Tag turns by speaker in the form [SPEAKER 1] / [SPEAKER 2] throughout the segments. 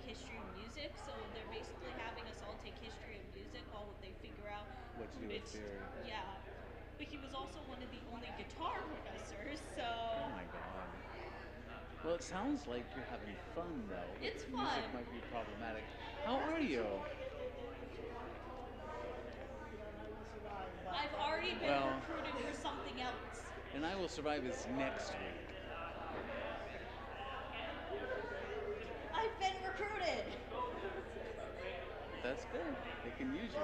[SPEAKER 1] history of music, so they're basically having us all take history of music while they figure out
[SPEAKER 2] what to do with theory.
[SPEAKER 1] Yeah, but he was also one of the only guitar professors, so...
[SPEAKER 2] Oh my god. Well, it sounds like you're having fun, though.
[SPEAKER 1] It's
[SPEAKER 2] Music
[SPEAKER 1] fun.
[SPEAKER 2] might be problematic. How are you?
[SPEAKER 1] I've already been recruited for something else.
[SPEAKER 2] And I Will Survive is next week.
[SPEAKER 1] I've been recruited.
[SPEAKER 2] That's good. They can use you.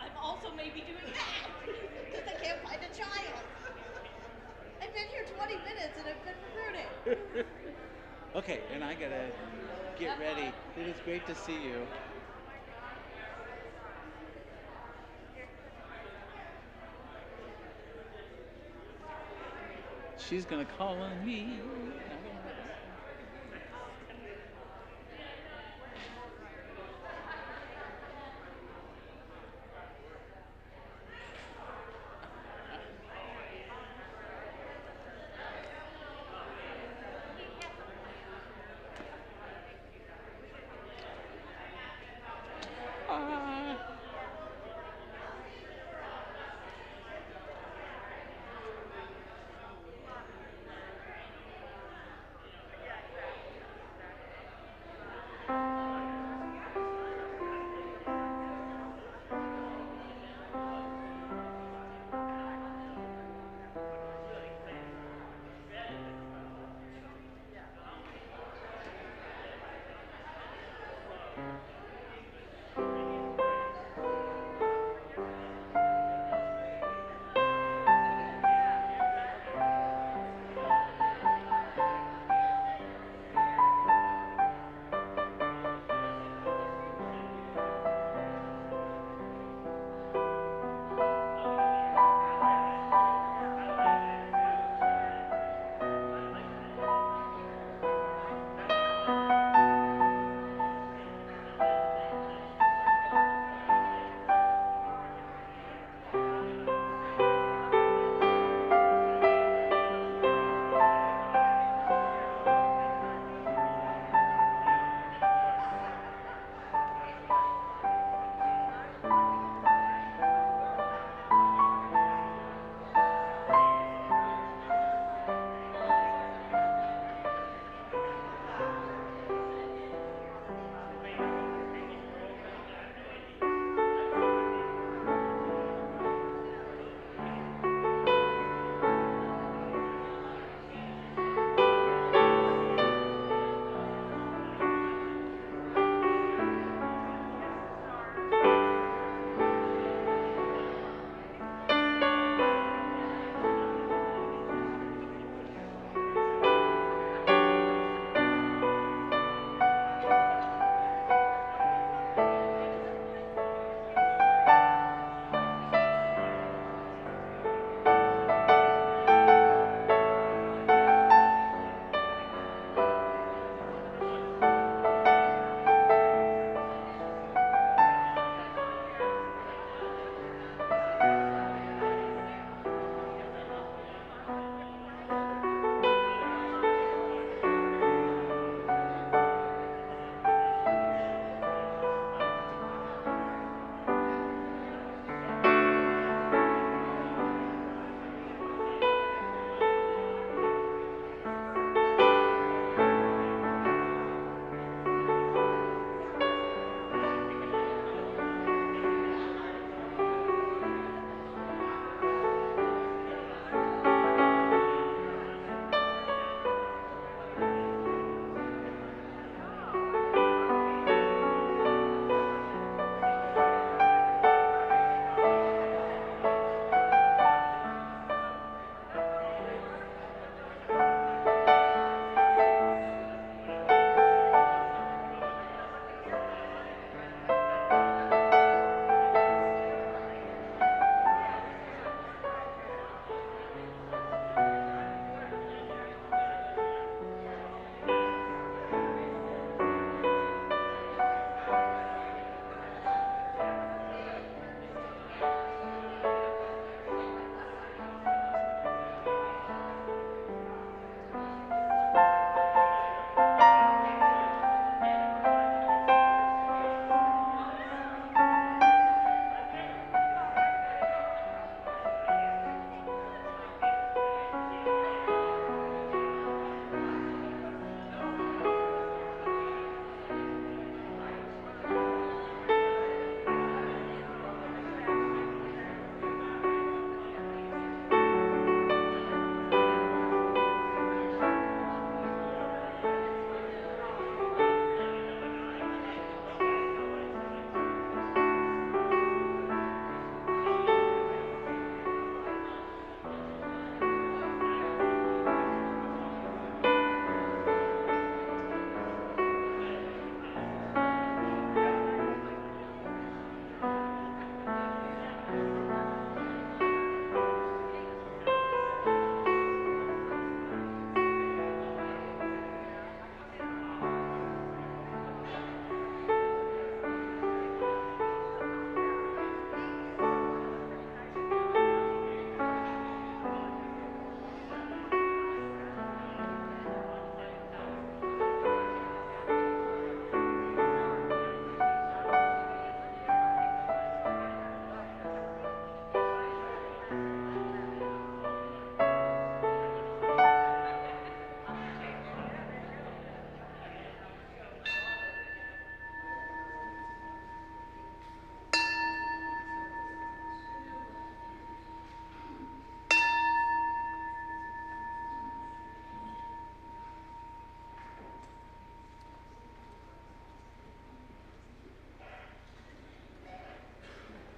[SPEAKER 1] I'm also maybe doing that because I can't find a child. I've been here 20 minutes and I've been recruited.
[SPEAKER 2] Okay, and I gotta get ready. It was great to see you. She's gonna call on me.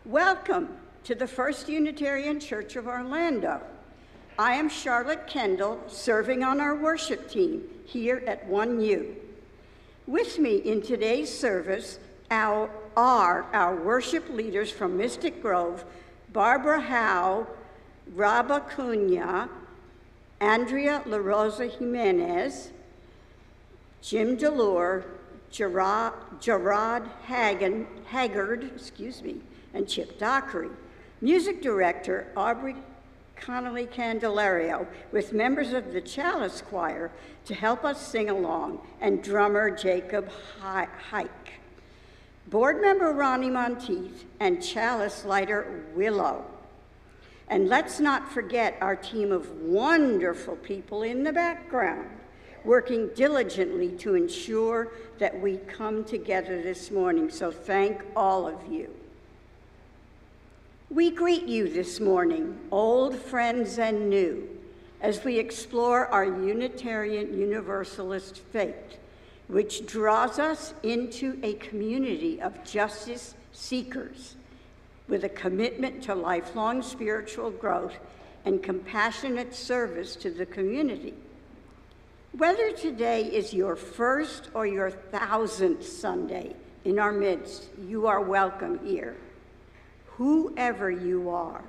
[SPEAKER 3] Welcome to the First Unitarian Church of Orlando. I am Charlotte Kendall, serving on our worship team here at 1U. With me in today's service are our worship leaders from Mystic Grove, Barbara Howe, Raba Cunha, Andrea La Rosa Jimenez, Jim DeLure, Gerard Haggard, and Chip Dockery. Music director, Aubrey Connelly-Candelario, with members of the Chalice Choir to help us sing along, and drummer Jacob Hike. Board member Ronnie Monteith and Chalice lighter Willow. And let's not forget our team of wonderful people in the background, working diligently to ensure that we come together this morning, so thank all of you. We greet you this morning, old friends and new, as we explore our Unitarian Universalist faith, which draws us into a community of justice seekers with a commitment to lifelong spiritual growth and compassionate service to the community. Whether today is your first or your 1,000th Sunday in our midst, you are welcome here. Whoever you are,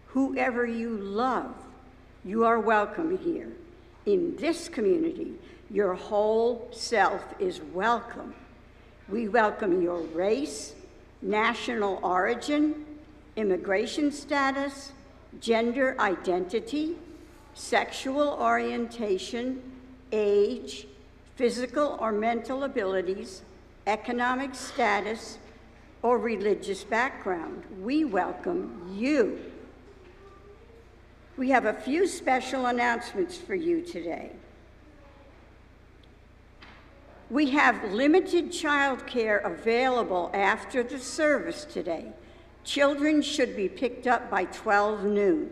[SPEAKER 3] whoever you love, you are welcome here. In this community, your whole self is welcome. We welcome your race, national origin, immigration status, gender identity, sexual orientation, age, physical or mental abilities, economic status, or religious background. We welcome you. We have a few special announcements for you today. We have limited childcare available after the service today. Children should be picked up by 12 noon.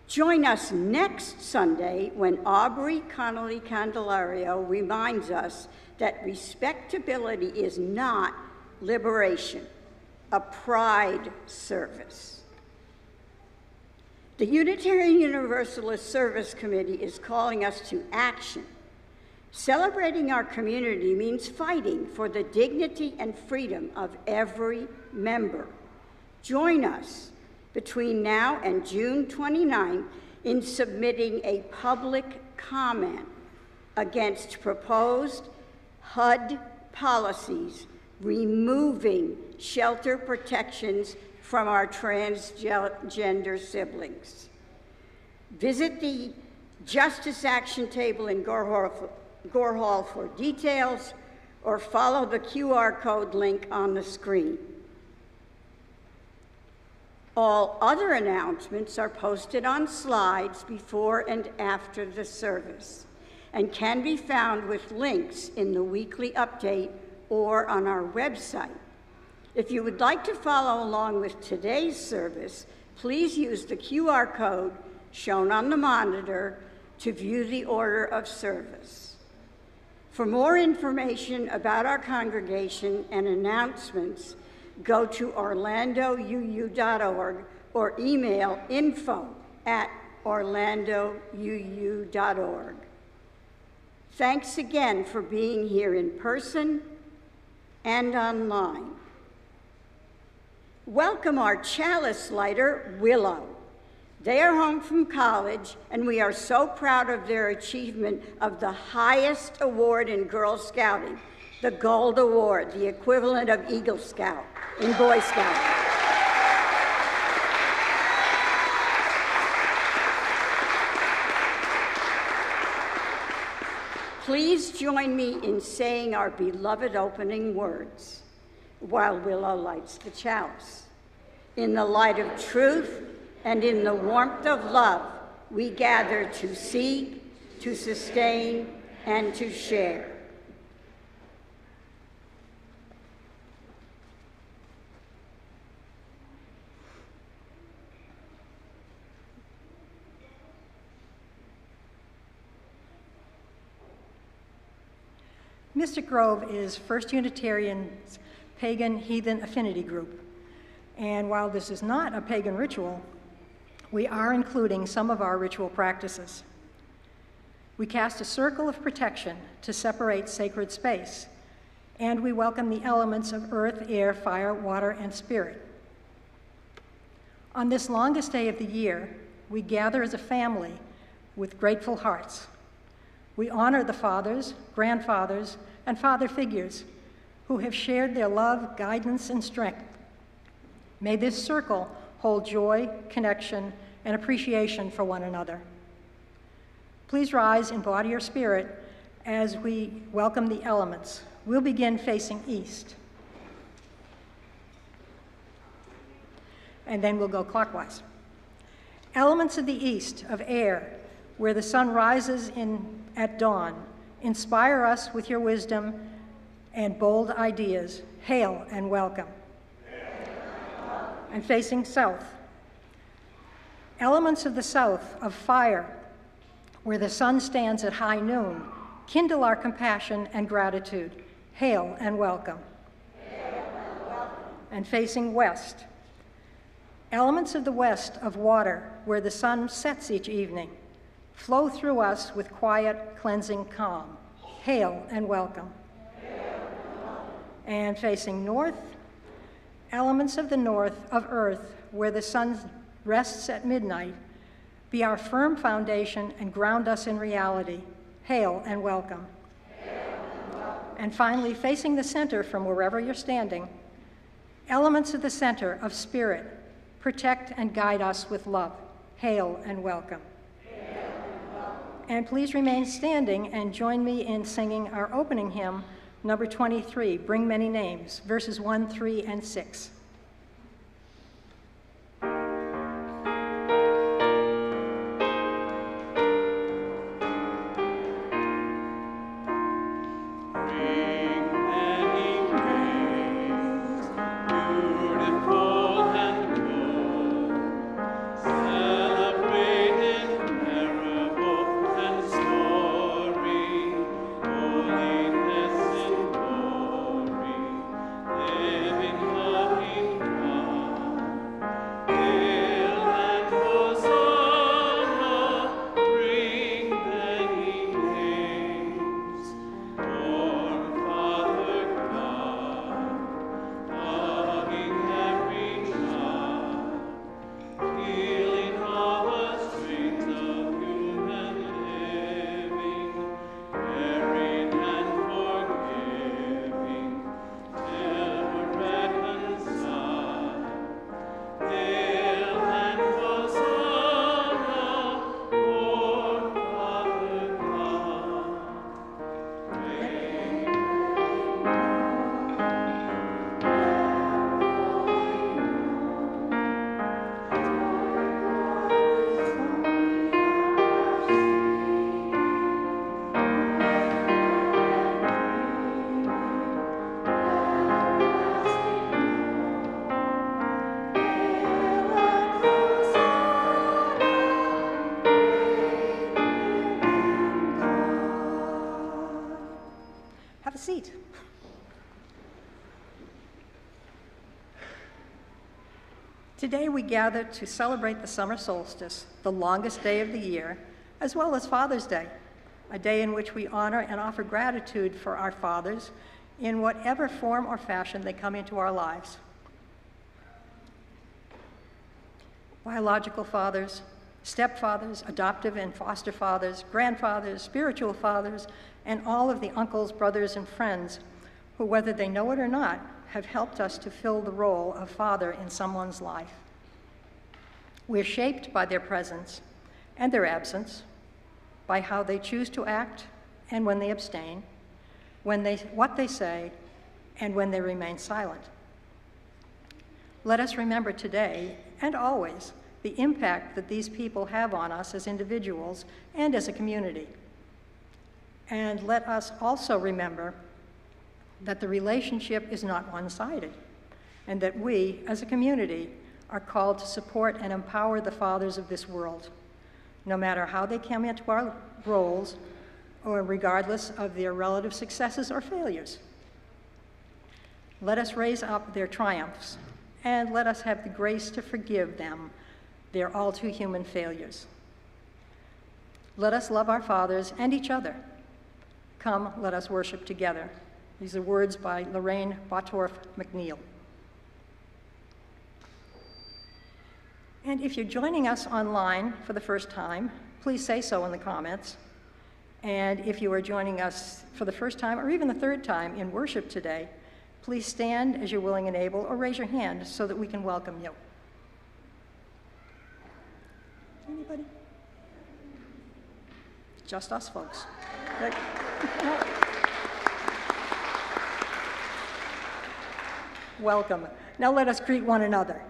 [SPEAKER 3] Join us next Sunday when Aubrey Connelly-Candelario reminds us that respectability is not liberation, a pride service. The Unitarian Universalist Service Committee is calling us to action. Celebrating our community means fighting for the dignity and freedom of every member. Join us between now and June 29 in submitting a public comment against proposed HUD policies removing shelter protections from our transgender siblings. Visit the Justice Action Table in Gore Hall for details, or follow the QR code link on the screen. All other announcements are posted on slides before and after the service and can be found with links in the weekly update or on our website. If you would like to follow along with today's service, please use the QR code shown on the monitor to view the order of service. For more information about our congregation and announcements, go to orlandouu.org or email info@orlandouu.org. Thanks again for being here in person and online. Welcome our Chalice lighter, Willow. They are home from college, and we are so proud of their achievement of the highest award in Girl Scouting, the Gold Award, the equivalent of Eagle Scout in Boy Scouting. Please join me in saying our beloved opening words while Willow lights the chalice. In the light of truth and in the warmth of love, we gather to seek, to sustain, and to share.
[SPEAKER 4] Mystic Grove is First Unitarian's Pagan Heathen affinity group. And while this is not a pagan ritual, we are including some of our ritual practices. We cast a circle of protection to separate sacred space, and we welcome the elements of earth, air, fire, water, and spirit. On this longest day of the year, we gather as a family with grateful hearts. We honor the fathers, grandfathers, and father figures who have shared their love, guidance, and strength. May this circle hold joy, connection, and appreciation for one another. Please rise in body or spirit as we welcome the elements. We'll begin facing east. And then we'll go clockwise. Elements of the east, of air, where the sun rises at dawn, inspire us with your wisdom and bold ideas. Hail and welcome. And facing south. Elements of the south, of fire, where the sun stands at high noon, kindle our compassion and gratitude. Hail and welcome. And facing west. Elements of the west, of water, where the sun sets each evening, flow through us with quiet, cleansing calm. Hail and welcome. And facing north, elements of the north, of earth, where the sun rests at midnight, be our firm foundation and ground us in reality. Hail and welcome. And finally, facing the center from wherever you're standing, elements of the center, of spirit, protect and guide us with love. Hail and welcome. And please remain standing and join me in singing our opening hymn, number 23, Bring Many Names, verses 1, 3, and 6. Seat. Today we gather to celebrate the summer solstice, the longest day of the year, as well as Father's Day, a day in which we honor and offer gratitude for our fathers in whatever form or fashion they come into our lives. Biological fathers, stepfathers, adoptive and foster fathers, grandfathers, spiritual fathers, and all of the uncles, brothers, and friends who, whether they know it or not, have helped us to fill the role of father in someone's life. We're shaped by their presence and their absence, by how they choose to act and when they abstain, what they say, and when they remain silent. Let us remember today and always the impact that these people have on us as individuals and as a community. And let us also remember that the relationship is not one-sided, and that we, as a community, are called to support and empower the fathers of this world, no matter how they come into our roles, or regardless of their relative successes or failures. Let us raise up their triumphs, and let us have the grace to forgive them their all too human failures. Let us love our fathers and each other. Come, let us worship together. These are words by Lorraine Bottorff McNeil. And if you're joining us online for the first time, please say so in the comments. And if you are joining us for the first time or even the third time in worship today, please stand as you're willing and able or raise your hand so that we can welcome you. Anybody? Just us folks. Good. Welcome. Now let us greet one another.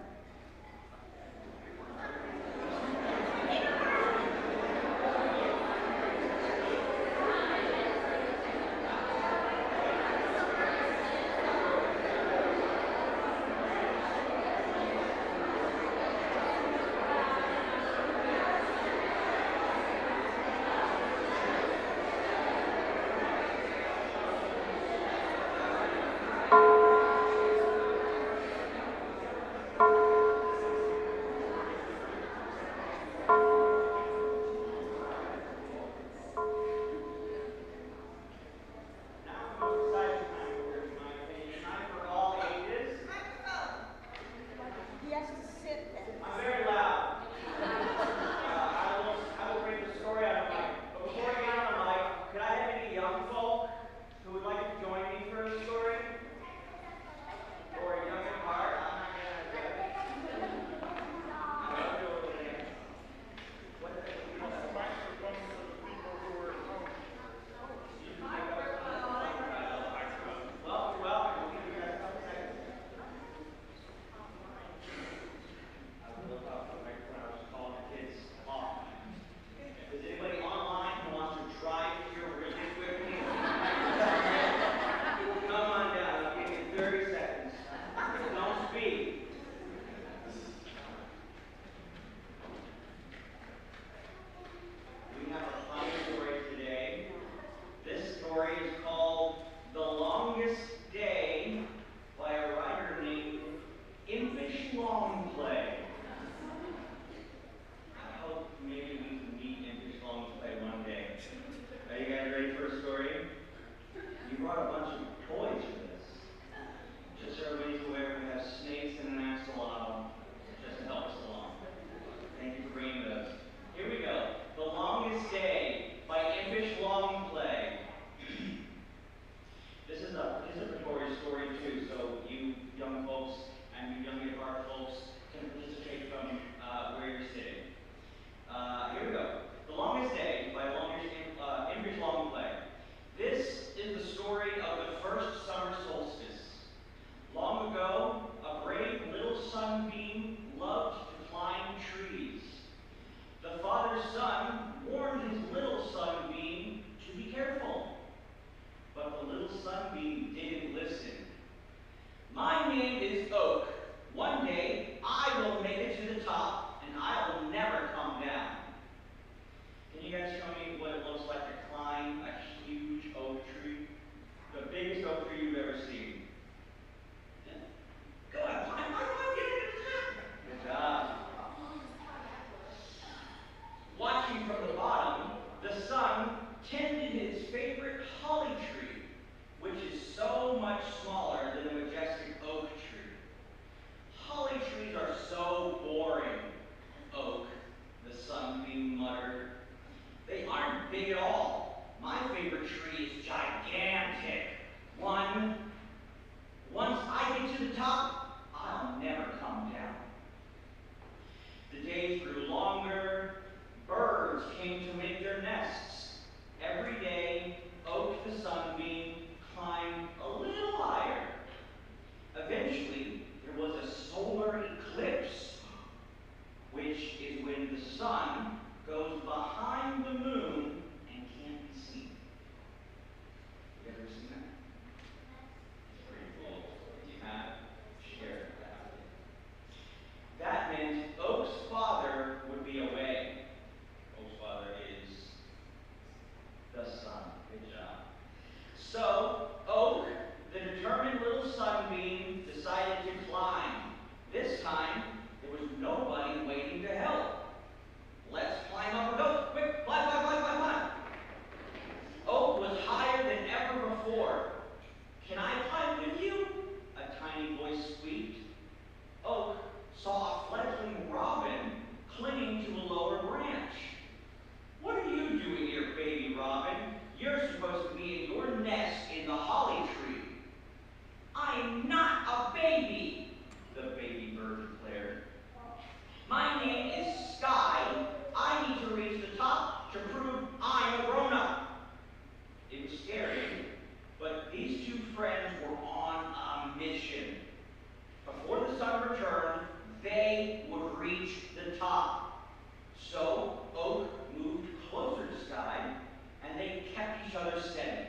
[SPEAKER 5] other steady.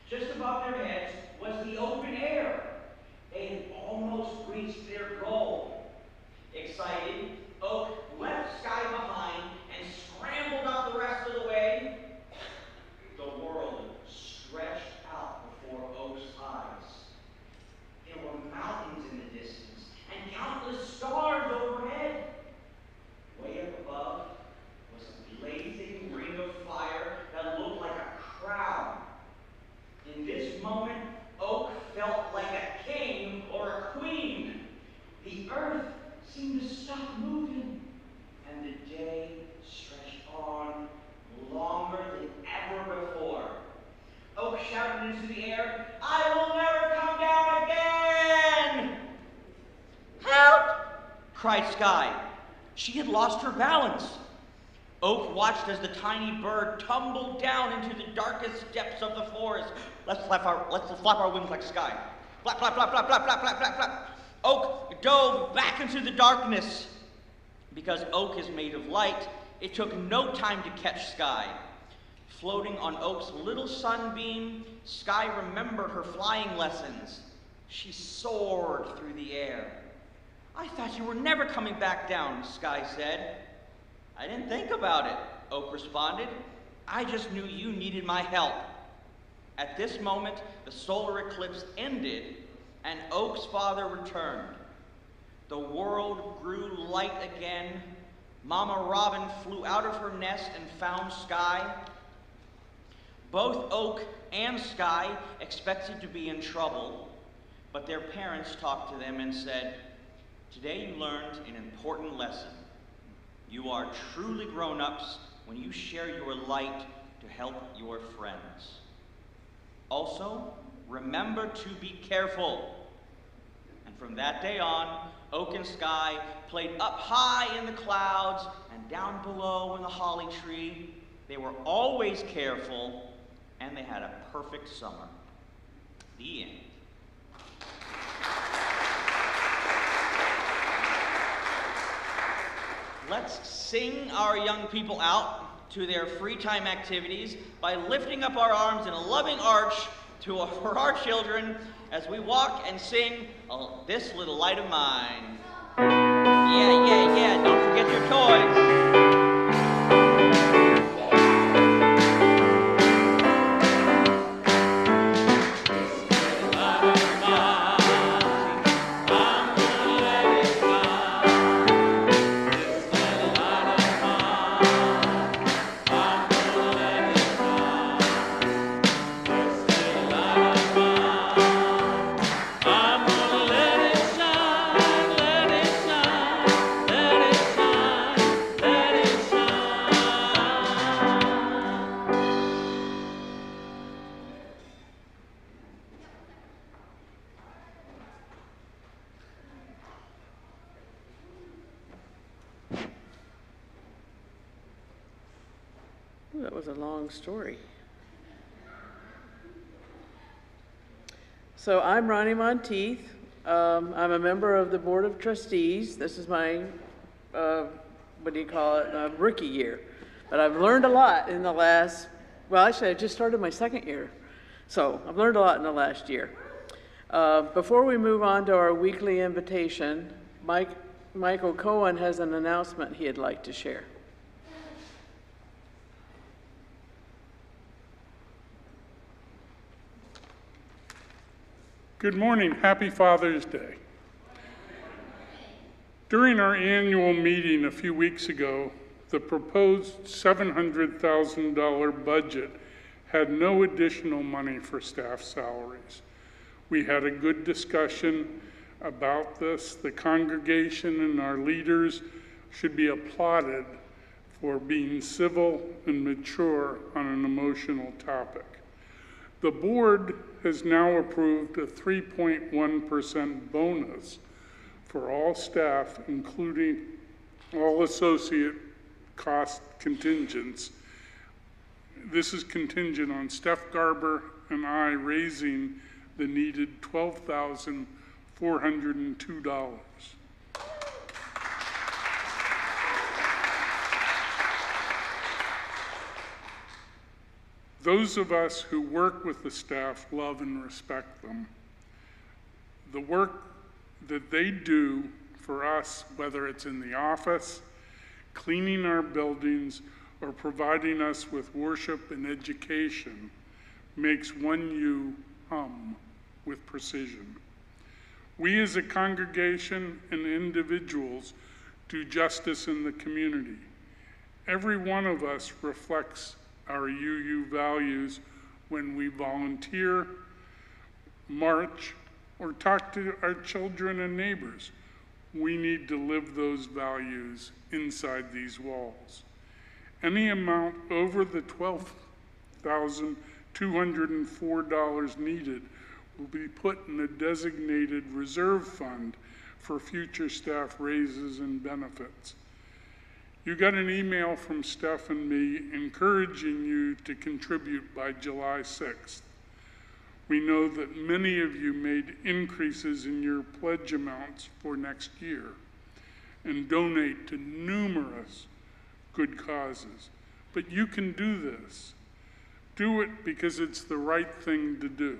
[SPEAKER 5] Just above their heads was the open air. They had almost reached their goal. Excited, Oak left Sky behind and scrambled up the rest of the way. The world stretched out before Oak's eyes. There were mountains in the distance and countless stars overhead. Way up above was a blazing ring of fire that looked like a crown. In this moment, Oak felt like a king or a queen. The earth seemed to stop moving, and the day stretched on longer than ever before. Oak shouted into the air, "I will never come down again!" "Help!" cried Sky. She had lost her balance. Oak watched as the tiny bird tumbled down into the darkest depths of the forest. Let's flap our wings like Sky. Flap, flap, flap, flap, flap, flap, flap, flap, flap. Oak dove back into the darkness. Because Oak is made of light, it took no time to catch Sky. Floating on Oak's little sunbeam, Sky remembered her flying lessons. She soared through the air. "I thought you were never coming back down," Sky said. "I didn't think about it," Oak responded. "I just knew you needed my help." At this moment, the solar eclipse ended, and Oak's father returned. The world grew light again. Mama Robin flew out of her nest and found Sky. Both Oak and Sky expected to be in trouble, but their parents talked to them and said, "Today you learned an important lesson. You are truly grown-ups when you share your light to help your friends. Also, remember to be careful." And from that day on, Oak and Sky played up high in the clouds and down below in the holly tree. They were always careful, and they had a perfect summer. The end. Let's sing our young people out to their free time activities by lifting up our arms in a loving arch for our children as we walk and sing "This Little Light of Mine." Yeah, yeah, yeah, don't forget your toys.
[SPEAKER 6] That was a long story. So I'm Ronnie Monteith. I'm a member of the Board of Trustees. This is my, rookie year. But I've learned a lot in the last, well, actually I just started my second year. So I've learned a lot in the last year. Before we move on to our weekly invitation, Michael Cohen has an announcement he'd like to share.
[SPEAKER 7] Good morning. Happy Father's Day. During our annual meeting a few weeks ago, the proposed $700,000 budget had no additional money for staff salaries. We had a good discussion about this. The congregation and our leaders should be applauded for being civil and mature on an emotional topic. The board has now approved a 3.1% bonus for all staff, including all associate cost contingents. This is contingent on Steph Garber and I raising the needed $12,402. Those of us who work with the staff love and respect them. The work that they do for us, whether it's in the office, cleaning our buildings, or providing us with worship and education, makes 1U hum with precision. We as a congregation and individuals do justice in the community. Every one of us reflects our UU values when we volunteer, march, or talk to our children and neighbors. We need to live those values inside these walls. Any amount over the $12,204 needed will be put in a designated reserve fund for future staff raises and benefits. You got an email from Steph and me encouraging you to contribute by July 6th. We know that many of you made increases in your pledge amounts for next year and donate to numerous good causes. But you can do this. Do it because it's the right thing to do.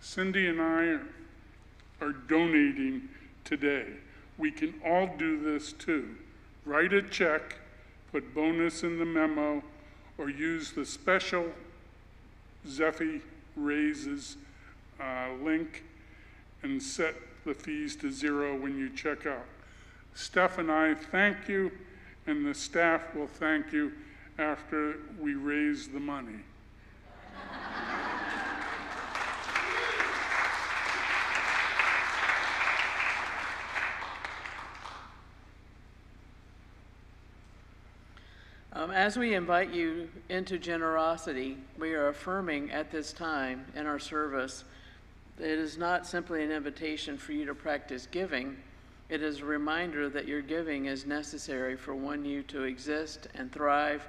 [SPEAKER 7] Cindy and I are donating today. We can all do this too. Write a check, put bonus in the memo, or use the special Zephy raises link and set the fees to 0 when you check out. Steph and I thank you, and the staff will thank you after we raise the money.
[SPEAKER 6] As we invite you into generosity, we are affirming at this time in our service that it is not simply an invitation for you to practice giving. It is a reminder that your giving is necessary for 1U to exist and thrive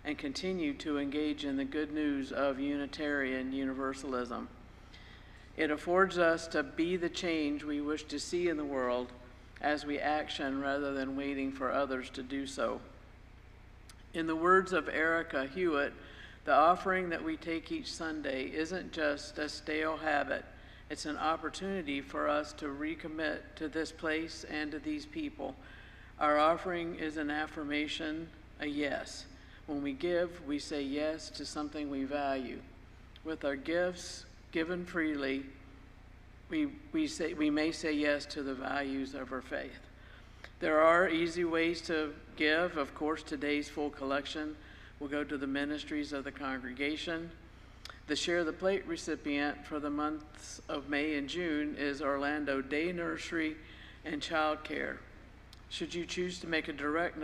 [SPEAKER 6] and continue to engage in the good news of Unitarian Universalism. It affords us to be the change we wish to see in the world as we action rather than waiting for others to do so. In the words of Erica Hewitt, the offering that we take each Sunday isn't just a stale habit. It's an opportunity for us to recommit to this place and to these people. Our offering is an affirmation, a yes. When we give, we say yes to something we value. With our gifts given freely, we may say yes to the values of our faith. There are easy ways to give. Of course, today's full collection will go to the ministries of the congregation. The Share the Plate recipient for the months of May and June is Orlando Day Nursery and Child Care. Should you choose to make a direct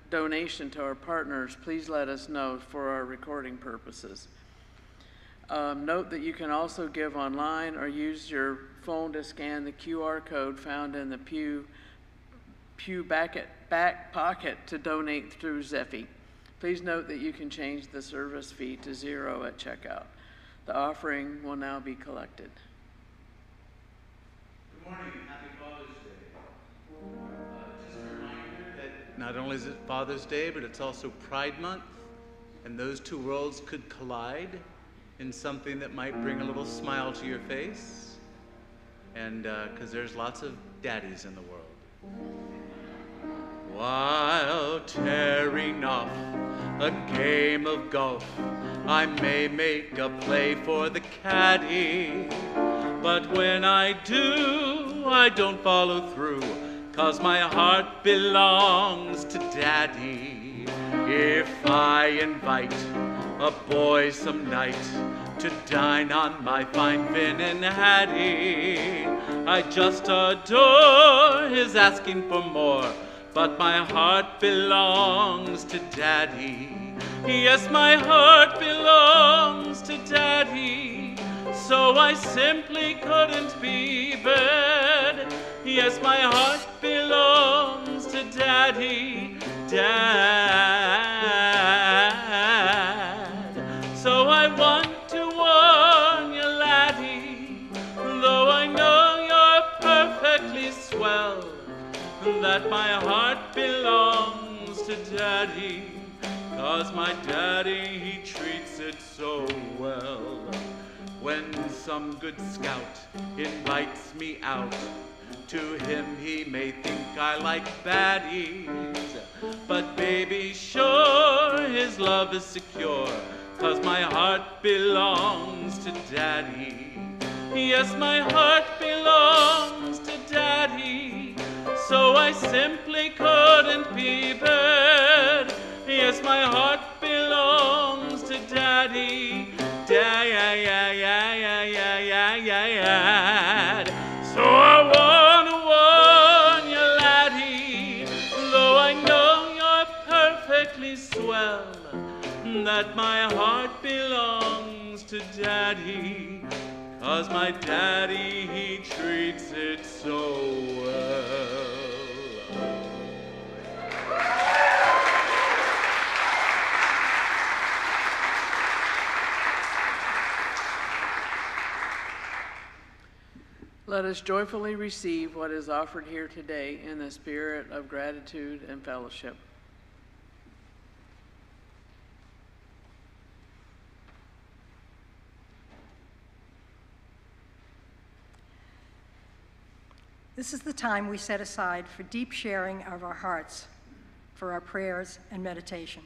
[SPEAKER 6] donation to our partners, please let us know for our recording purposes. Note that you can also give online or use your phone to scan the QR code found in the pew back pocket to donate through Zephy. Please note that you can change the service fee to 0 at checkout. The offering will now be collected.
[SPEAKER 2] Good morning. Happy Father's Day. Just a reminder that not only is it Father's Day, but it's also Pride Month, and those two worlds could collide in something that might bring a little smile to your face, and because there's lots of daddies in the world. While tearing off a game of golf, I may make a play for the caddy, but when I do, I don't follow through, 'cause my heart belongs to Daddy. If I invite a boy some night to dine on my fine Finn and Hattie, I just adore his asking for more, but my heart belongs to Daddy. Yes, my heart belongs to Daddy, so I simply couldn't be bad. Yes, my heart belongs to Daddy, Dad. So I want to warn you, laddie, though I know you're perfectly swell, that my heart belongs to Daddy, 'cause my daddy, he it so well. When some good scout invites me out, to him he may think I like baddies, but baby, sure, his love is secure, 'cause my heart belongs to Daddy. Yes, my heart belongs to Daddy, so I simply couldn't be bad. Yes, my heart belongs to Daddy, Dad. So I wanna warn you, laddie, though I know you're perfectly swell, that my heart belongs to Daddy, 'cause my daddy, he treats it so well.
[SPEAKER 6] Let us joyfully receive what is offered here today in the spirit of gratitude and fellowship.
[SPEAKER 4] This is the time we set aside for deep sharing of our hearts, for our prayers and meditation.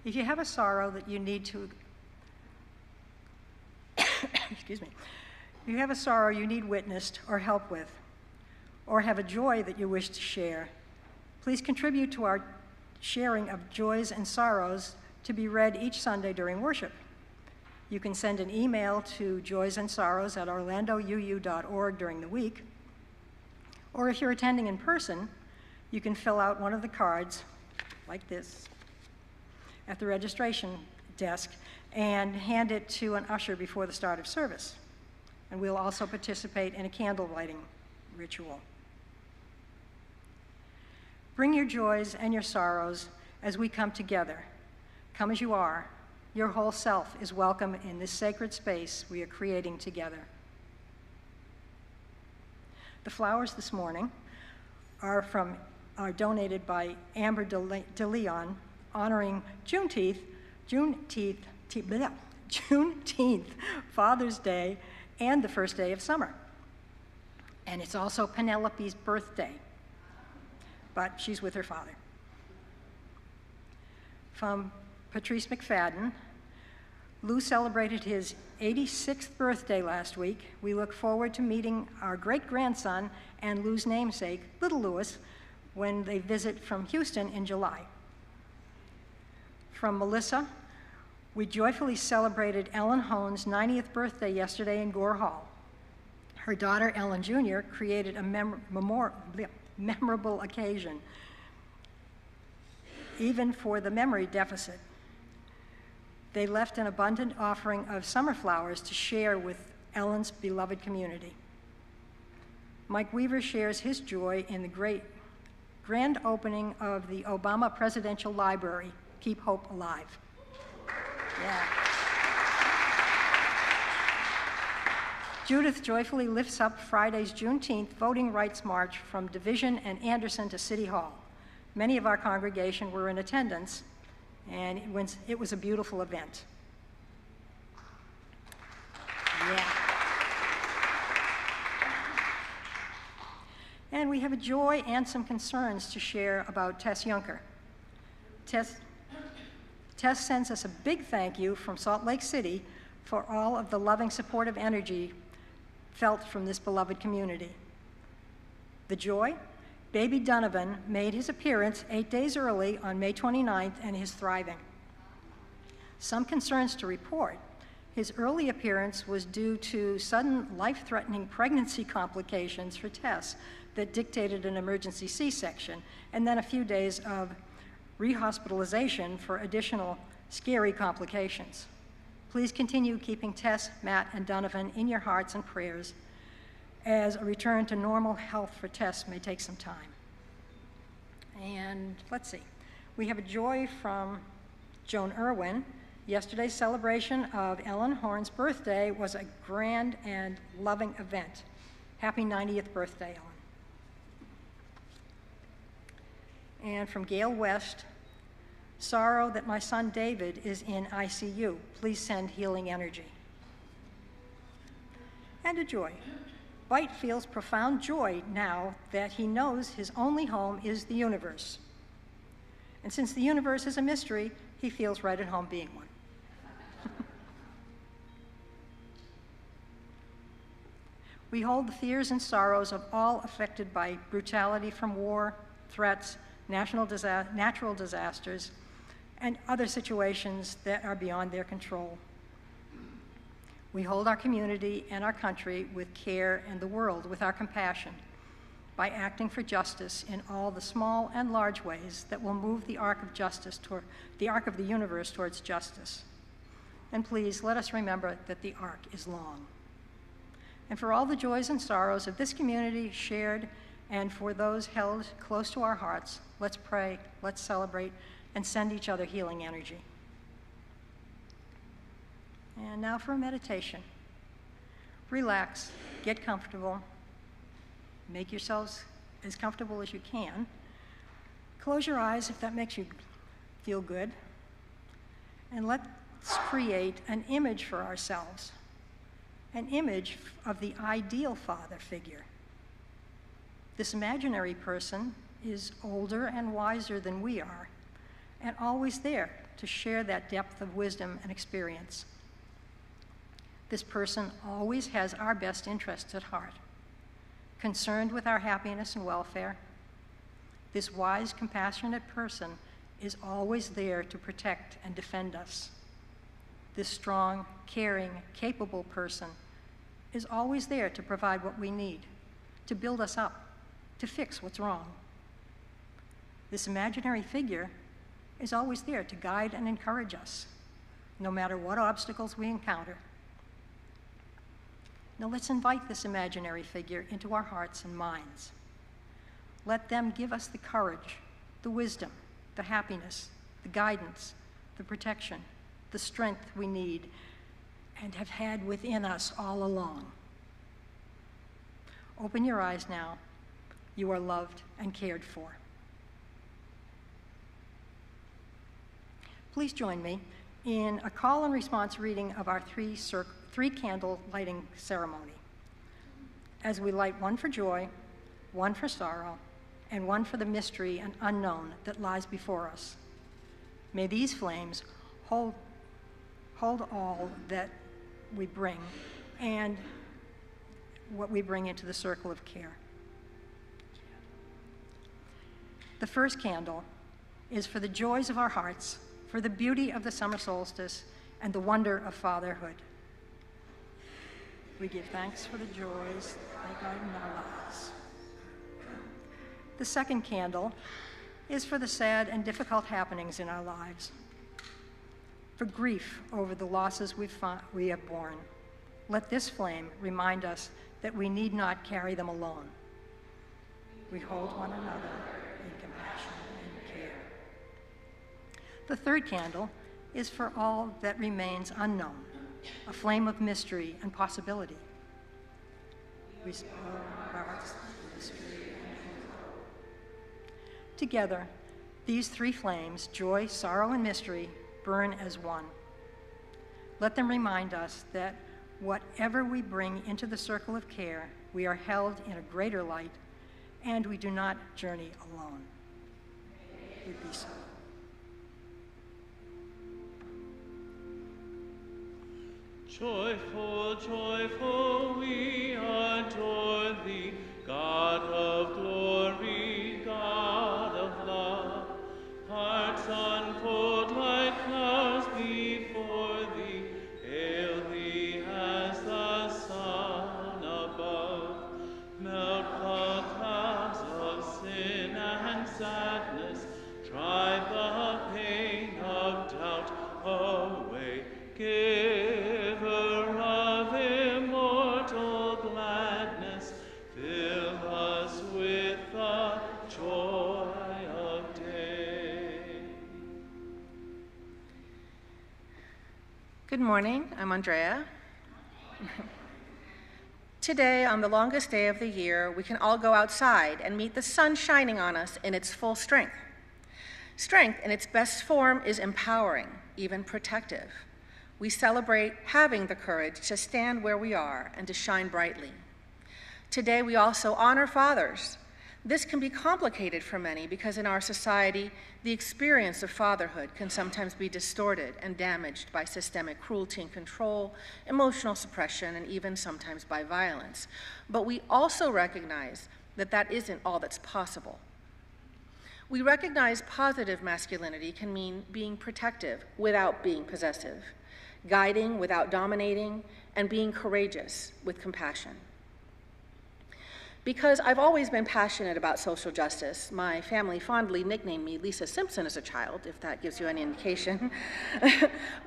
[SPEAKER 4] If you have a sorrow that you need to excuse me. If you have a sorrow you need witnessed or help with, or have a joy that you wish to share, please contribute to our sharing of joys and sorrows to be read each Sunday during worship. You can send an email to joysandsorrows@orlandouu.org during the week, or if you're attending in person, you can fill out one of the cards, like this, at the registration desk, and hand it to an usher before the start of service. And we'll also participate in a candle lighting ritual. Bring your joys and your sorrows as we come together. Come as you are. Your whole self is welcome in this sacred space we are creating together. The flowers this morning are donated by Amber de Leon, honoring Juneteenth, Father's Day, and the first day of summer. And it's also Penelope's birthday, but she's with her father. From Patrice McFadden, Lou celebrated his 86th birthday last week. We look forward to meeting our great-grandson and Lou's namesake, little Louis, when they visit from Houston in July. From Melissa, we joyfully celebrated Ellen Hone's 90th birthday yesterday in Gore Hall. Her daughter, Ellen Jr., created a memorable occasion, even for the memory deficit. They left an abundant offering of summer flowers to share with Ellen's beloved community. Mike Weaver shares his joy in the grand opening of the Obama Presidential Library, Keep Hope Alive. Yeah. Judith joyfully lifts up Friday's Juneteenth Voting Rights March from Division and Anderson to City Hall. Many of our congregation were in attendance, and it was a beautiful event. Yeah. And we have a joy and some concerns to share about Tess Junker. Tess sends us a big thank you from Salt Lake City for all of the loving, supportive energy felt from this beloved community. The joy? Baby Donovan made his appearance 8 days early on May 29th and is thriving. Some concerns to report. His early appearance was due to sudden life-threatening pregnancy complications for Tess that dictated an emergency C-section, and then a few days of rehospitalization for additional scary complications. Please continue keeping Tess, Matt, and Donovan in your hearts and prayers, as a return to normal health for Tess may take some time. And let's see, we have a joy from Joan Irwin. Yesterday's celebration of Ellen Horn's birthday was a grand and loving event. Happy 90th birthday, Ellen. And from Gail West, Sorrow that my son David is in ICU. Please send healing energy. And a joy. Bite feels profound joy now that he knows his only home is the universe. And since the universe is a mystery, he feels right at home being one. We hold the fears and sorrows of all affected by brutality from war, threats, natural disasters, and other situations that are beyond their control. We hold our community and our country with care and the world with our compassion by acting for justice in all the small and large ways that will move the arc of justice toward the arc of the universe towards justice. And please let us remember that the arc is long. And for all the joys and sorrows of this community shared, and for those held close to our hearts, let's pray, let's celebrate, and send each other healing energy. And now for a meditation. Relax, get comfortable, make yourselves as comfortable as you can. Close your eyes if that makes you feel good. And let's create an image for ourselves, an image of the ideal father figure. This imaginary person is older and wiser than we are, and always there to share that depth of wisdom and experience. This person always has our best interests at heart, concerned with our happiness and welfare. This wise, compassionate person is always there to protect and defend us. This strong, caring, capable person is always there to provide what we need, to build us up, to fix what's wrong. This imaginary figure is always there to guide and encourage us, no matter what obstacles we encounter. Now let's invite this imaginary figure into our hearts and minds. Let them give us the courage, the wisdom, the happiness, the guidance, the protection, the strength we need and have had within us all along. Open your eyes now. You are loved and cared for. Please join me in a call and response reading of our three candle lighting ceremony, as we light one for joy, one for sorrow, and one for the mystery and unknown that lies before us. May these flames hold all that we bring and what we bring into the circle of care. The first candle is for the joys of our hearts, for the beauty of the summer solstice, and the wonder of fatherhood. We give thanks for the joys that guide in our lives. The second candle is for the sad and difficult happenings in our lives, for grief over the losses we have borne. Let this flame remind us that we need not carry them alone. We hold one another in compassion and care. The third candle is for all that remains unknown, a flame of mystery and possibility. We spur our hearts with mystery and hope. Together, these three flames, joy, sorrow, and mystery, burn as one. Let them remind us that whatever we bring into the circle of care, we are held in a greater light, and we do not journey alone. It be so.
[SPEAKER 2] Joyful, joyful, we adore thee, God of glory, God of love. Hearts unfold like flowers before thee, hail thee as the sun above. Melt the clouds of sin and sadness, drive the pain of doubt away. Giver of immortal gladness, fill us with the joy of day.
[SPEAKER 8] Good morning, I'm Andrea. Today, on the longest day of the year, we can all go outside and meet the sun shining on us in its full strength. Strength in its best form is empowering, even protective. We celebrate having the courage to stand where we are and to shine brightly. Today, we also honor fathers. This can be complicated for many because in our society, the experience of fatherhood can sometimes be distorted and damaged by systemic cruelty and control, emotional suppression, and even sometimes by violence. But we also recognize that that isn't all that's possible. We recognize positive masculinity can mean being protective without being possessive, guiding without dominating, and being courageous with compassion. Because I've always been passionate about social justice, my family fondly nicknamed me Lisa Simpson as a child, if that gives you any indication.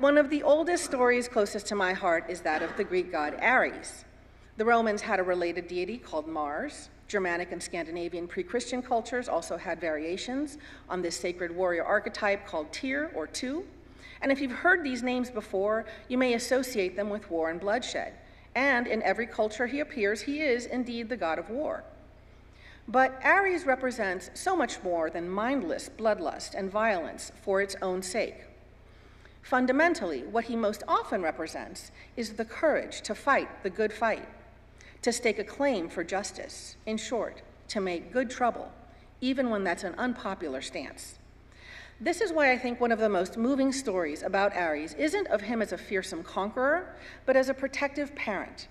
[SPEAKER 8] One of the oldest stories closest to my heart is that of the Greek god Ares. The Romans had a related deity called Mars. Germanic and Scandinavian pre-Christian cultures also had variations on this sacred warrior archetype called Tyr or Tu. And if you've heard these names before, you may associate them with war and bloodshed. And in every culture he appears, he is indeed the god of war. But Ares represents so much more than mindless bloodlust and violence for its own sake. Fundamentally, what he most often represents is the courage to fight the good fight, to stake a claim for justice, in short, to make good trouble, even when that's an unpopular stance. This is why I think one of the most moving stories about Ares isn't of him as a fearsome conqueror, but as a protective parent.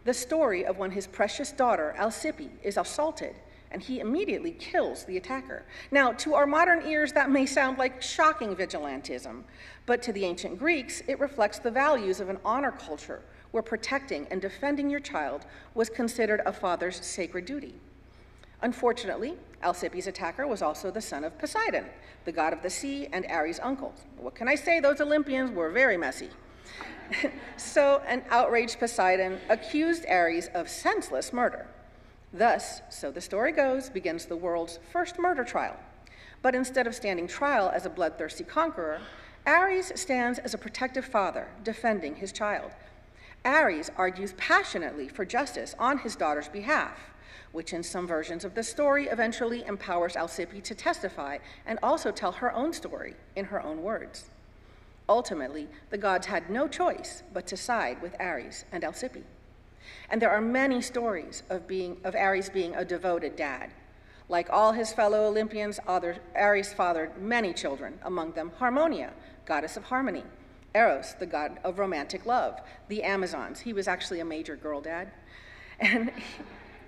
[SPEAKER 8] The story of when his precious daughter, Alcippe, is assaulted, and he immediately kills the attacker. Now, to our modern ears, that may sound like shocking vigilantism, but to the ancient Greeks, it reflects the values of an honor culture where protecting and defending your child was considered a father's sacred duty. Unfortunately, Alcippe's attacker was also the son of Poseidon, the god of the sea and Ares' uncle. What can I say? Those Olympians were very messy. So an outraged Poseidon accused Ares of senseless murder. Thus, so the story goes, begins the world's first murder trial. But instead of standing trial as a bloodthirsty conqueror, Ares stands as a protective father defending his child. Ares argues passionately for justice on his daughter's behalf, which in some versions of the story eventually empowers Alcippe to testify and also tell her own story in her own words. Ultimately, the gods had no choice but to side with Ares and Alcippe. And there are many stories of Ares being a devoted dad. Like all his fellow Olympians, Ares fathered many children, among them Harmonia, goddess of harmony, Eros, the god of romantic love, the Amazons. He was actually a major girl dad. And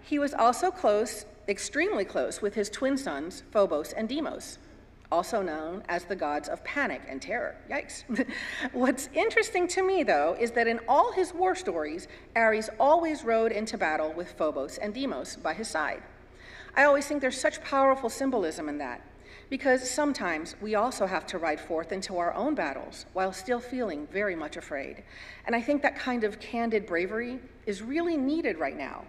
[SPEAKER 8] he was also close, extremely close, with his twin sons, Phobos and Deimos, also known as the gods of panic and terror. Yikes. What's interesting to me, though, is that in all his war stories, Ares always rode into battle with Phobos and Deimos by his side. I always think there's such powerful symbolism in that, because sometimes we also have to ride forth into our own battles while still feeling very much afraid. And I think that kind of candid bravery is really needed right now,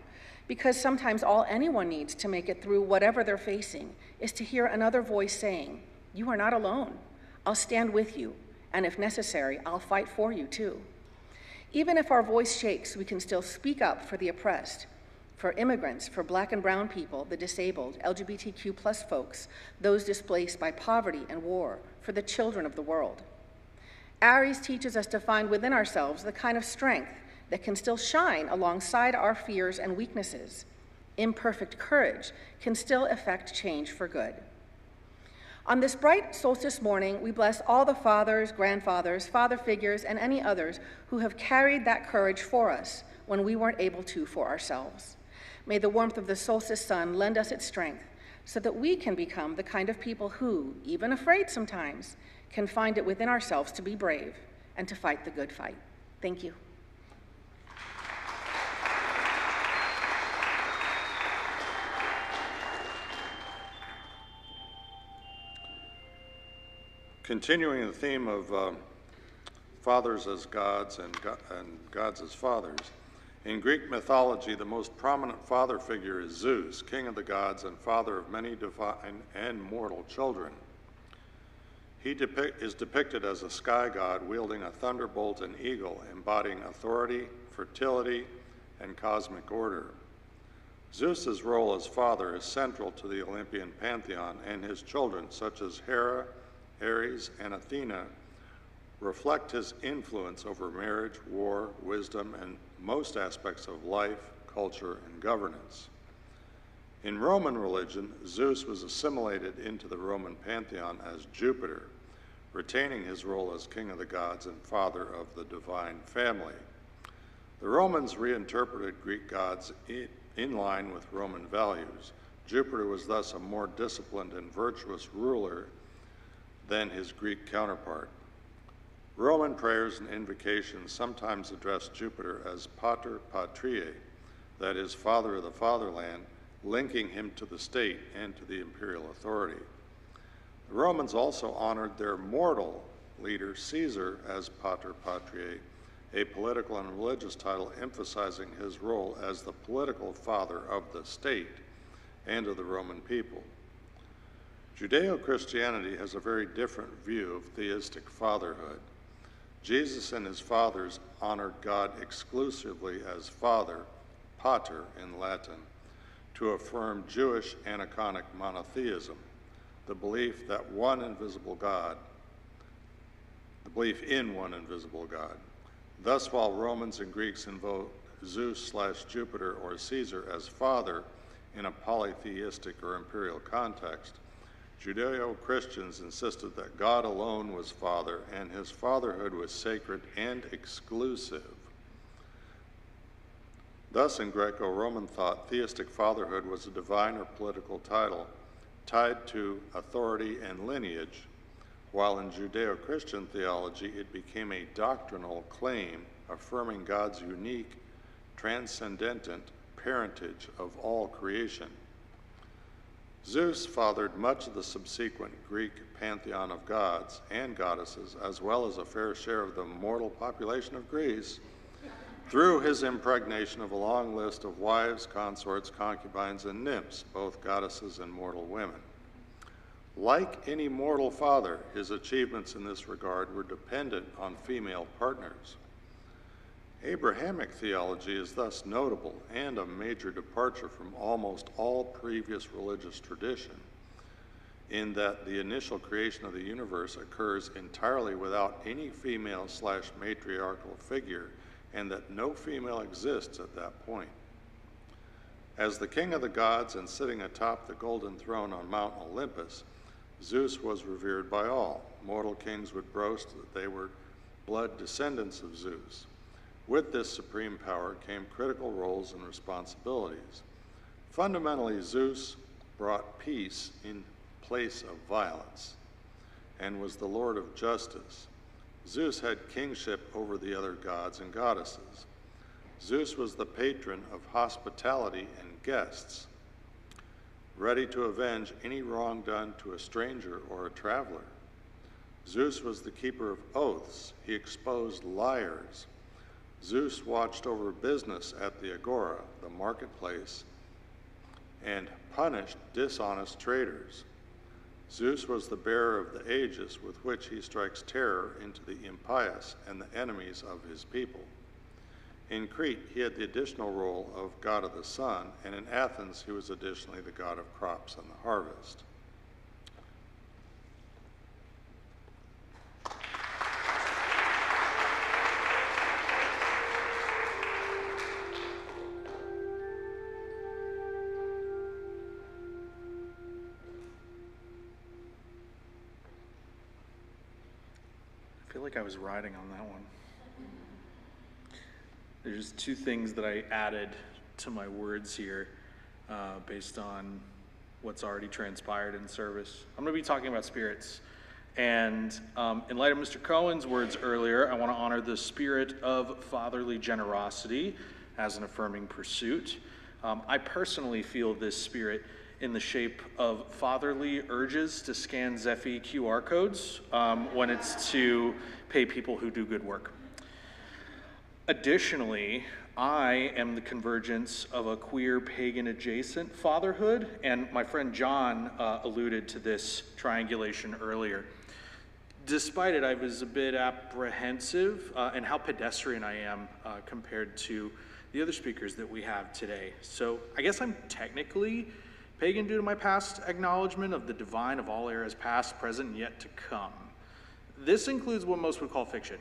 [SPEAKER 8] because sometimes all anyone needs to make it through whatever they're facing is to hear another voice saying, "You are not alone. I'll stand with you, and if necessary, I'll fight for you too." Even if our voice shakes, we can still speak up for the oppressed, for immigrants, for Black and brown people, the disabled, LGBTQ+ folks, those displaced by poverty and war, for the children of the world. Ares teaches us to find within ourselves the kind of strength that can still shine alongside our fears and weaknesses. Imperfect courage can still effect change for good. On this bright solstice morning, we bless all the fathers, grandfathers, father figures, and any others who have carried that courage for us when we weren't able to for ourselves. May the warmth of the solstice sun lend us its strength so that we can become the kind of people who, even afraid sometimes, can find it within ourselves to be brave and to fight the good fight. Thank you.
[SPEAKER 9] Continuing the theme of fathers as gods and gods as fathers, in Greek mythology, the most prominent father figure is Zeus, king of the gods and father of many divine and mortal children. He is depicted as a sky god wielding a thunderbolt and eagle, embodying authority, fertility, and cosmic order. Zeus's role as father is central to the Olympian pantheon, and his children, such as Hera, Ares, and Athena, reflect his influence over marriage, war, wisdom, and most aspects of life, culture, and governance. In Roman religion, Zeus was assimilated into the Roman pantheon as Jupiter, retaining his role as king of the gods and father of the divine family. The Romans reinterpreted Greek gods in line with Roman values. Jupiter was thus a more disciplined and virtuous ruler than his Greek counterpart. Roman prayers and invocations sometimes address Jupiter as Pater Patriae, that is, father of the fatherland, linking him to the state and to the imperial authority. The Romans also honored their mortal leader, Caesar, as Pater Patriae, a political and religious title emphasizing his role as the political father of the state and of the Roman people. Judeo-Christianity has a very different view of theistic fatherhood. Jesus and his fathers honored God exclusively as Father, Pater in Latin, to affirm Jewish aniconic monotheism, the belief in one invisible God. Thus, while Romans and Greeks invoke Zeus/Jupiter or Caesar as father in a polytheistic or imperial context, Judeo-Christians insisted that God alone was father and his fatherhood was sacred and exclusive. Thus, in Greco-Roman thought, theistic fatherhood was a divine or political title tied to authority and lineage, while in Judeo-Christian theology it became a doctrinal claim affirming God's unique, transcendent parentage of all creation. Zeus fathered much of the subsequent Greek pantheon of gods and goddesses, as well as a fair share of the mortal population of Greece, through his impregnation of a long list of wives, consorts, concubines, and nymphs, both goddesses and mortal women. Like any mortal father, his achievements in this regard were dependent on female partners. Abrahamic theology is thus notable and a major departure from almost all previous religious tradition, in that the initial creation of the universe occurs entirely without any female/matriarchal figure, and that no female exists at that point. As the king of the gods and sitting atop the golden throne on Mount Olympus, Zeus was revered by all. Mortal kings would boast that they were blood descendants of Zeus. With this supreme power came critical roles and responsibilities. Fundamentally, Zeus brought peace in place of violence and was the Lord of justice. Zeus had kingship over the other gods and goddesses. Zeus was the patron of hospitality and guests, ready to avenge any wrong done to a stranger or a traveler. Zeus was the keeper of oaths. He exposed liars. Zeus watched over business at the agora, the marketplace, and punished dishonest traders. Zeus was the bearer of the aegis with which he strikes terror into the impious and the enemies of his people. In Crete, he had the additional role of god of the sun, and in Athens, he was additionally the god of crops and the harvest.
[SPEAKER 2] I feel like I was riding on that one. There's two things that I added to my words here based on what's already transpired in service. I'm going to be talking about spirits. And in light of Mr. Cohen's words earlier, I want to honor the spirit of fatherly generosity as an affirming pursuit. I personally feel this spirit in the shape of fatherly urges to scan Zephy QR codes when it's to pay people who do good work. Additionally, I am the convergence of a queer pagan adjacent fatherhood, and my friend John alluded to this triangulation earlier. Despite it, I was a bit apprehensive in how pedestrian I am compared to
[SPEAKER 10] the other speakers that we have today. So I guess I'm technically pagan due to my past acknowledgement of the divine of all eras past, present, and yet to come. This includes what most would call fiction.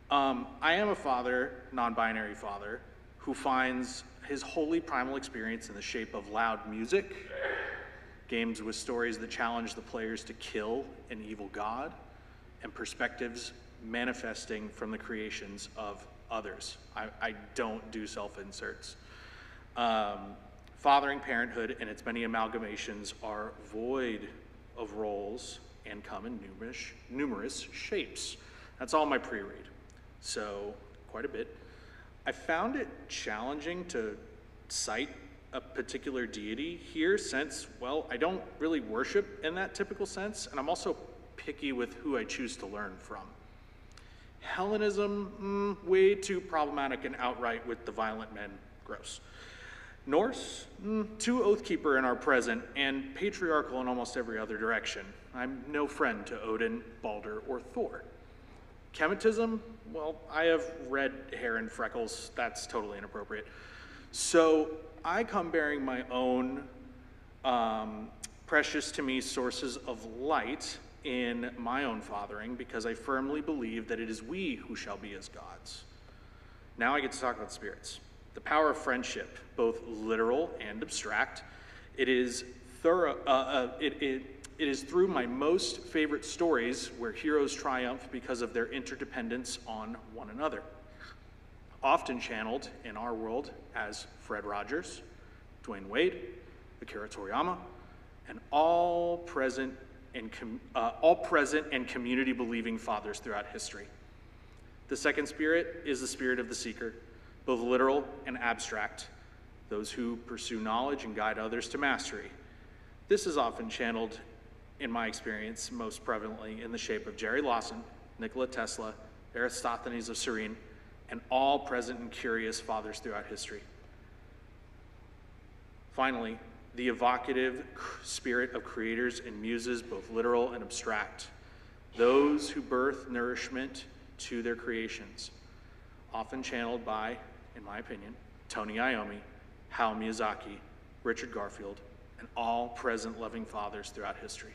[SPEAKER 10] I am a father, non-binary father, who finds his holy primal experience in the shape of loud music, games with stories that challenge the players to kill an evil god, and perspectives manifesting from the creations of others. I don't do self-inserts. Fathering parenthood and its many amalgamations are void of roles and come in numerous shapes. That's all my pre-read, so quite a bit. I found it challenging to cite a particular deity here since, well, I don't really worship in that typical sense, and I'm also picky with who I choose to learn from. Hellenism, way too problematic and outright with the violent men, gross. Norse, too oathkeeper in our present and patriarchal in almost every other direction. I'm no friend to Odin, Balder, or Thor. Kemetism, well, I have red hair and freckles. That's totally inappropriate. So I come bearing my own precious to me sources of light in my own fathering because I firmly believe that it is we who shall be as gods. Now I get to talk about spirits. The power of friendship, both literal and abstract. It is through my most favorite stories where heroes triumph because of their interdependence on one another. Often channeled in our world as Fred Rogers, Dwayne Wade, Akira Toriyama, and all present and community-believing fathers throughout history. The second spirit is the spirit of the seeker, both literal and abstract, those who pursue knowledge and guide others to mastery. This is often channeled, in my experience, most prevalently in the shape of Jerry Lawson, Nikola Tesla, Eratosthenes of Cyrene, and all present and curious fathers throughout history. Finally, the evocative spirit of creators and muses, both literal and abstract, those who birth nourishment to their creations, often channeled by, in my opinion, Tony Iommi, Hayao Miyazaki, Richard Garfield, and all present loving fathers throughout history.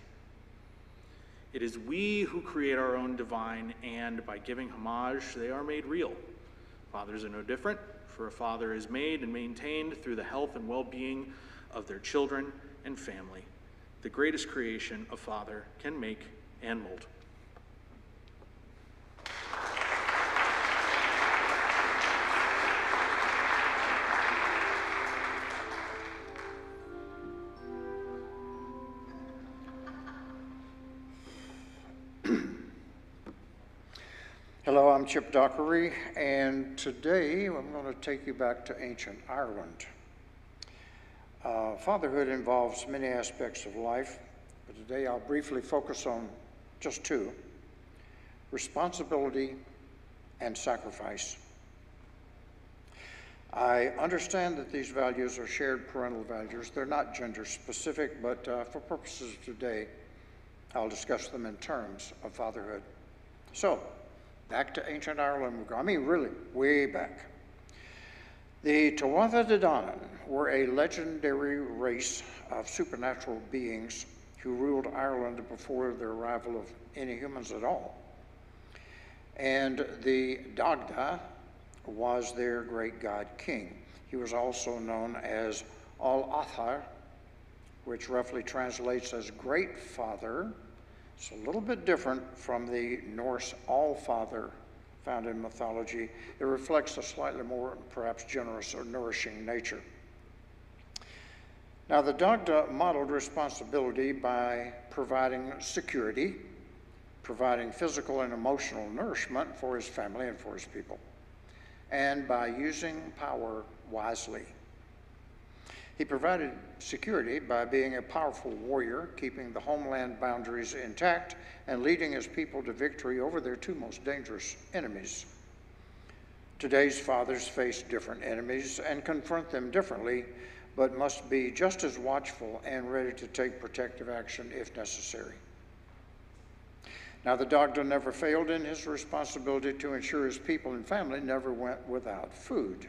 [SPEAKER 10] It is we who create our own divine, and by giving homage, they are made real. Fathers are no different, for a father is made and maintained through the health and well-being of their children and family. The greatest creation a father can make and mold.
[SPEAKER 11] Hello, I'm Chip Dockery, and today I'm going to take you back to ancient Ireland. Fatherhood involves many aspects of life, but today I'll briefly focus on just two: responsibility and sacrifice. I understand that these values are shared parental values. They're not gender specific, but for purposes of today, I'll discuss them in terms of fatherhood. So, back to ancient Ireland, I mean really way back. The Tuatha De Danann were a legendary race of supernatural beings who ruled Ireland before the arrival of any humans at all. And the Dagda was their great god king. He was also known as All-Athar, which roughly translates as great father. It's a little bit different from the Norse All-Father found in mythology. It reflects a slightly more, perhaps, generous or nourishing nature. Now, the Dagda modeled responsibility by providing security, providing physical and emotional nourishment for his family and for his people, and by using power wisely. He provided security by being a powerful warrior, keeping the homeland boundaries intact and leading his people to victory over their two most dangerous enemies. Today's fathers face different enemies and confront them differently, but must be just as watchful and ready to take protective action if necessary. Now, the Dagda never failed in his responsibility to ensure his people and family never went without food.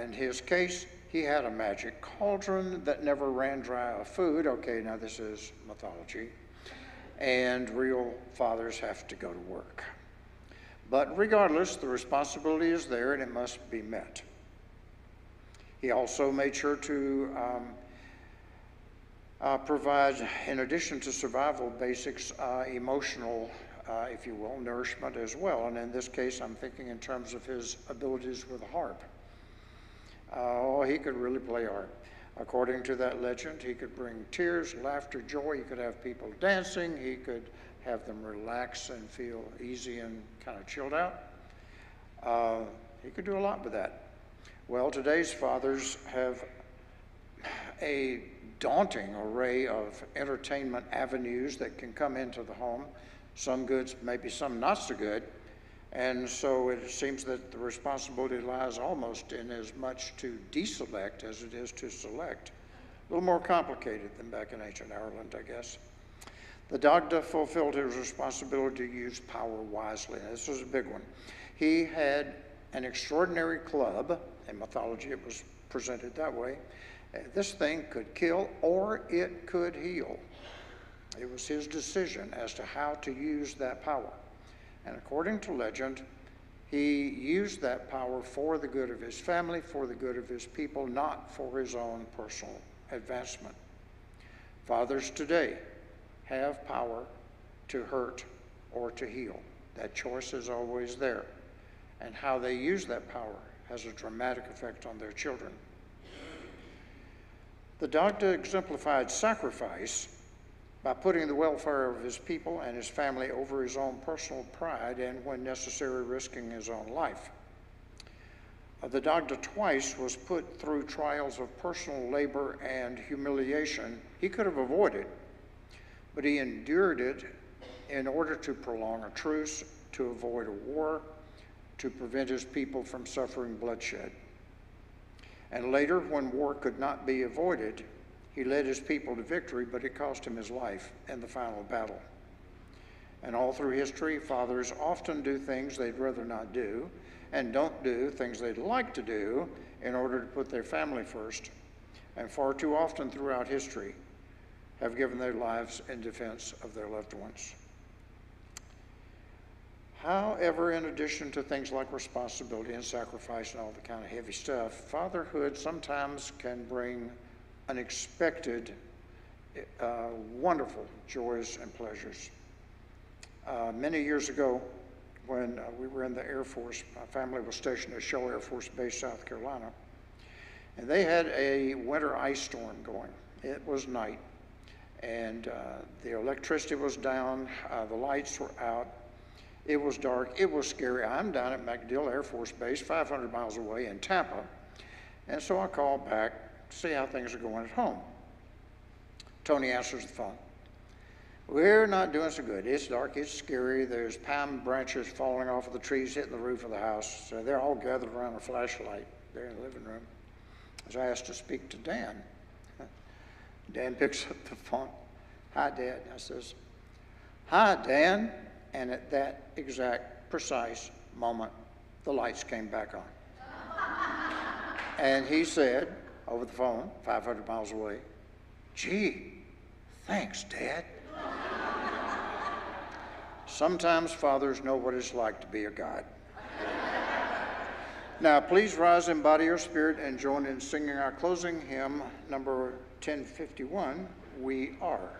[SPEAKER 11] In his case, he had a magic cauldron that never ran dry of food. Okay, now this is mythology. And real fathers have to go to work. But regardless, the responsibility is there and it must be met. He also made sure to provide, in addition to survival basics, emotional, if you will, nourishment as well. And in this case, I'm thinking in terms of his abilities with a harp. Oh, he could really play harp. According to that legend, he could bring tears, laughter, joy. He could have people dancing. He could have them relax and feel easy and kind of chilled out. He could do a lot with that. Well, today's fathers have a daunting array of entertainment avenues that can come into the home. Some good, maybe some not so good. And so it seems that the responsibility lies almost in as much to deselect as it is to select. A little more complicated than back in ancient Ireland, I guess. The Dagda fulfilled his responsibility to use power wisely. And this was a big one. He had an extraordinary club. In mythology, it was presented that way. This thing could kill or it could heal. It was his decision as to how to use that power. And according to legend, he used that power for the good of his family, for the good of his people, not for his own personal advancement. Fathers today have power to hurt or to heal. That choice is always there. And how they use that power has a dramatic effect on their children. The Dagda exemplified sacrifice by putting the welfare of his people and his family over his own personal pride and, when necessary, risking his own life. The Dagda twice was put through trials of personal labor and humiliation he could have avoided, but he endured it in order to prolong a truce, to avoid a war, to prevent his people from suffering bloodshed. And later, when war could not be avoided, he led his people to victory, but it cost him his life in the final battle. And all through history, fathers often do things they'd rather not do, and don't do things they'd like to do in order to put their family first. And far too often throughout history have given their lives in defense of their loved ones. However, in addition to things like responsibility and sacrifice and all the kind of heavy stuff, fatherhood sometimes can bring unexpected, wonderful joys and pleasures. Many years ago, when we were in the Air Force, my family was stationed at Shell Air Force Base, South Carolina, and they had a winter ice storm going. It was night, and the electricity was down, the lights were out, it was dark, it was scary. I'm down at MacDill Air Force Base, 500 miles away in Tampa, and so I called back to see how things are going at home. Tony answers the phone. We're not doing so good. It's dark, it's scary. There's palm branches falling off of the trees, hitting the roof of the house. So they're all gathered around a flashlight there in the living room. So I asked to speak to Dan. Dan picks up the phone. Hi, Dad. I says, hi, Dan. And at that exact, precise moment, the lights came back on. And he said, over the phone, 500 miles away, gee, thanks, Dad. Sometimes fathers know what it's like to be a God. Now, please rise in body or spirit and join in singing our closing hymn, number 1051, We Are.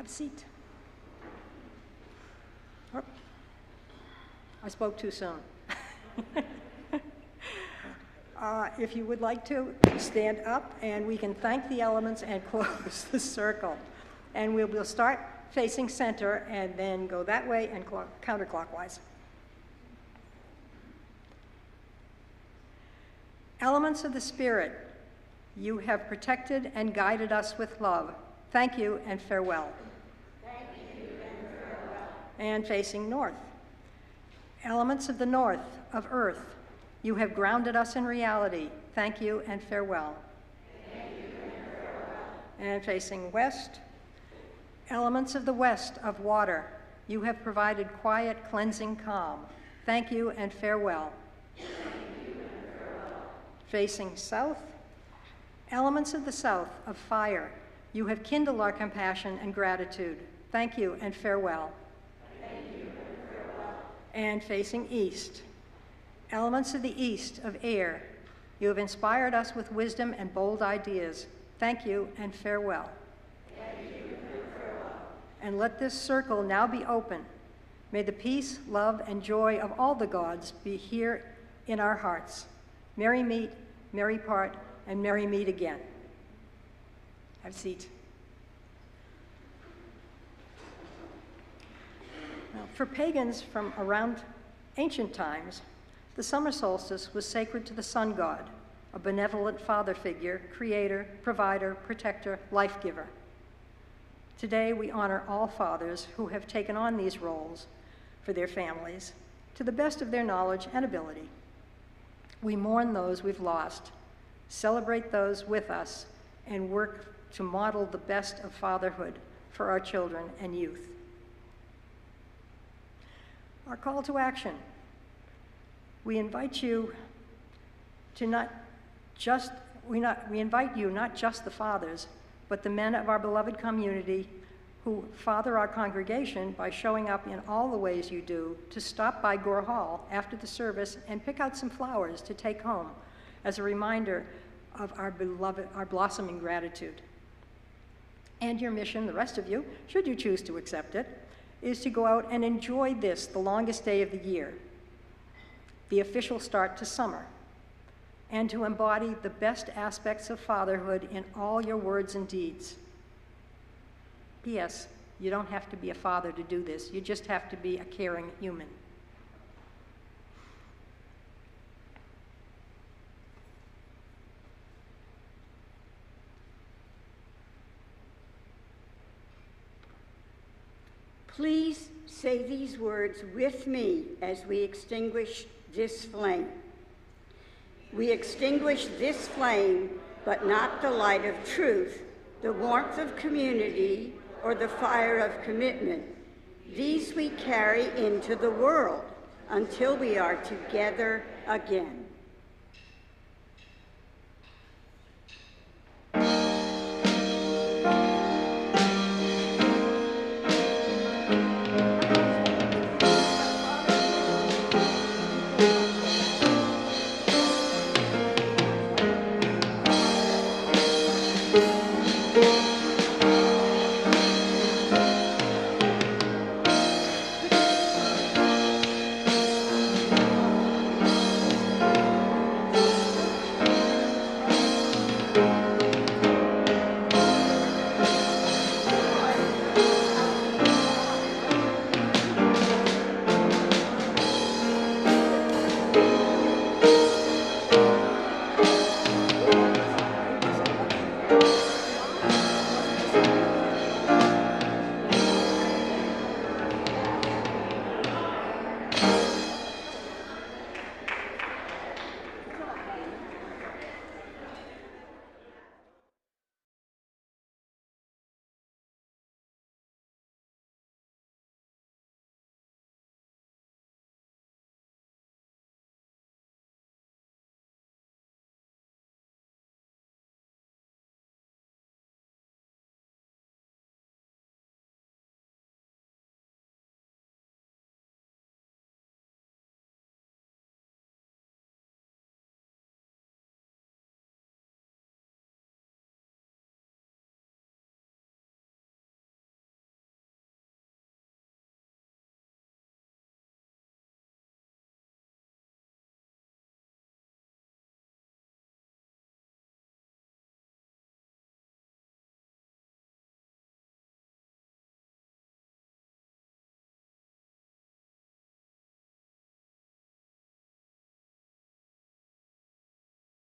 [SPEAKER 4] Seat. Oh, I spoke too soon. If you would like to, stand up and we can thank the elements and close the circle. And we'll start facing center and then go that way and counterclockwise. Elements of the Spirit, you have protected and guided us with love. Thank you and farewell. And facing north. Elements of the north, of earth, you have grounded us in reality. Thank you and farewell. Thank you and farewell. And facing west. Elements of the west, of water, you have provided quiet, cleansing calm. Thank you and farewell. Thank you and farewell. Facing south. Elements of the south, of fire, you have kindled our compassion and gratitude. Thank you and farewell. And facing east. Elements of the east, of air, you have inspired us with wisdom and bold ideas. Thank you and farewell. Thank you and farewell. And let this circle now be open. May the peace, love, and joy of all the gods be here in our hearts. Merry meet, merry part, and merry meet again. Have a seat. Now, for pagans from around ancient times, the summer solstice was sacred to the sun god, a benevolent father figure, creator, provider, protector, life giver. Today, we honor all fathers who have taken on these roles for their families to the best of their knowledge and ability. We mourn those we've lost, celebrate those with us, and work to model the best of fatherhood for our children and youth. Our call to action. We invite you to we invite you, not just the fathers, but the men of our beloved community who father our congregation by showing up in all the ways you do, to stop by Gore Hall after the service and pick out some flowers to take home as a reminder of our blossoming gratitude. And your mission, the rest of you, should you choose to accept it, is to go out and enjoy this, the longest day of the year, the official start to summer, and to embody the best aspects of fatherhood in all your words and deeds. P.S. You don't have to be a father to do this. You just have to be a caring human.
[SPEAKER 3] Please say these words with me as we extinguish this flame. We extinguish this flame, but not the light of truth, the warmth of community, or the fire of commitment. These we carry into the world until we are together again.